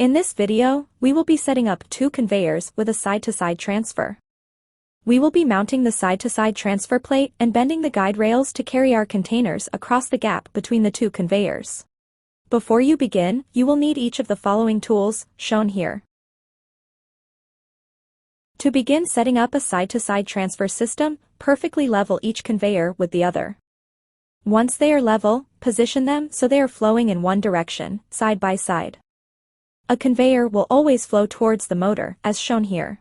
In this video, we will be setting up two conveyors with a side-to-side transfer. We will be mounting the side-to-side transfer plate and bending the guide rails to carry our containers across the gap between the two conveyors. Before you begin, you will need each of the following tools, shown here. To begin setting up a side-to-side transfer system, perfectly level each conveyor with the other. Once they are level, position them so they are flowing in one direction, side by side. A conveyor will always flow towards the motor, as shown here.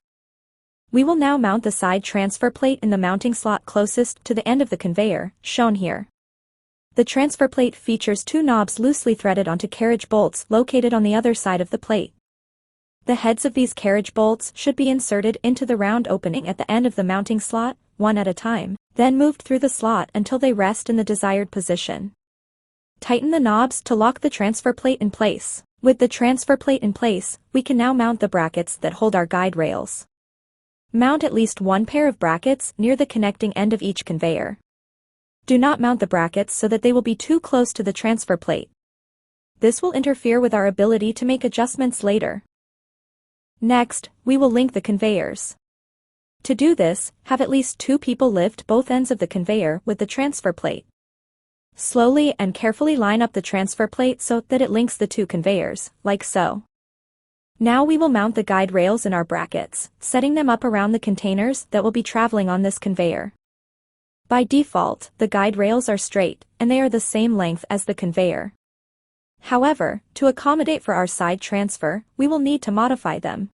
We will now mount the side transfer plate in the mounting slot closest to the end of the conveyor, shown here. The transfer plate features two knobs loosely threaded onto carriage bolts located on the other side of the plate. The heads of these carriage bolts should be inserted into the round opening at the end of the mounting slot, one at a time, then moved through the slot until they rest in the desired position. Tighten the knobs to lock the transfer plate in place. With the transfer plate in place, we can now mount the brackets that hold our guide rails. Mount at least one pair of brackets near the connecting end of each conveyor. Do not mount the brackets so that they will be too close to the transfer plate. This will interfere with our ability to make adjustments later. Next, we will link the conveyors. To do this, have at least two people lift both ends of the conveyor with the transfer plate. Slowly and carefully line up the transfer plate so that it links the two conveyors, like so. Now we will mount the guide rails in our brackets, setting them up around the containers that will be traveling on this conveyor. By default, the guide rails are straight, and they are the same length as the conveyor. However, to accommodate for our side transfer, we will need to modify them.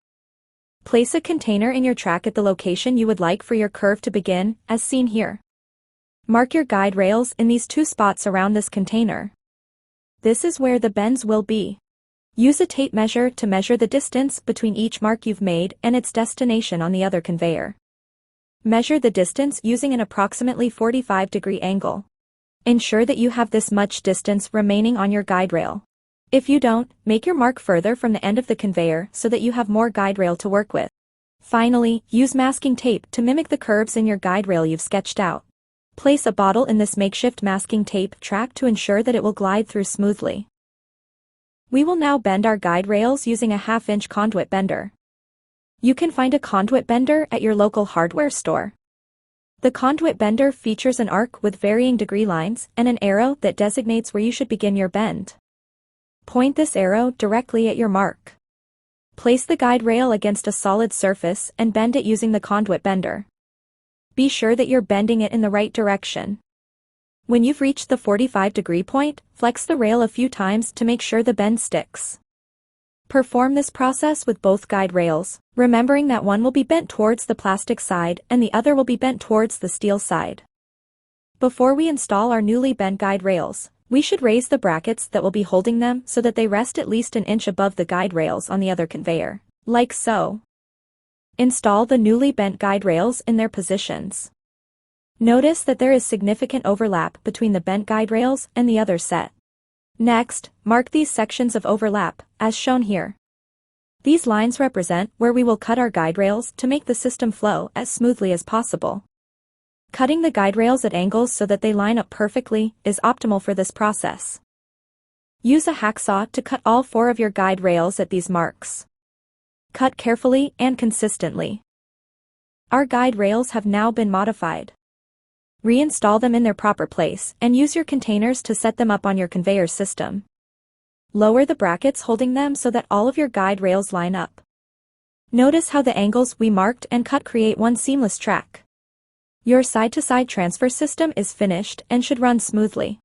Place a container in your track at the location you would like for your curve to begin, as seen here. Mark your guide rails in these two spots around this container. This is where the bends will be. Use a tape measure to measure the distance between each mark you've made and its destination on the other conveyor. Measure the distance using an approximately 45-degree angle. Ensure that you have this much distance remaining on your guide rail. If you don't, make your mark further from the end of the conveyor so that you have more guide rail to work with. Finally, use masking tape to mimic the curves in your guide rail you've sketched out. Place a bottle in this makeshift masking tape track to ensure that it will glide through smoothly. We will now bend our guide rails using a 1/2-inch conduit bender. You can find a conduit bender at your local hardware store. The conduit bender features an arc with varying degree lines and an arrow that designates where you should begin your bend. Point this arrow directly at your mark. Place the guide rail against a solid surface and bend it using the conduit bender. Be sure that you're bending it in the right direction. When you've reached the 45-degree point, flex the rail a few times to make sure the bend sticks. Perform this process with both guide rails, remembering that one will be bent towards the plastic side and the other will be bent towards the steel side. Before we install our newly bent guide rails, we should raise the brackets that will be holding them so that they rest at least an inch above the guide rails on the other conveyor, like so. Install the newly bent guide rails in their positions. Notice that there is significant overlap between the bent guide rails and the other set. Next, mark these sections of overlap, as shown here. These lines represent where we will cut our guide rails to make the system flow as smoothly as possible. Cutting the guide rails at angles so that they line up perfectly is optimal for this process. Use a hacksaw to cut all 4 of your guide rails at these marks. Cut carefully and consistently. Our guide rails have now been modified. Reinstall them in their proper place and use your containers to set them up on your conveyor system. Lower the brackets holding them so that all of your guide rails line up. Notice how the angles we marked and cut create one seamless track. Your side-to-side transfer system is finished and should run smoothly.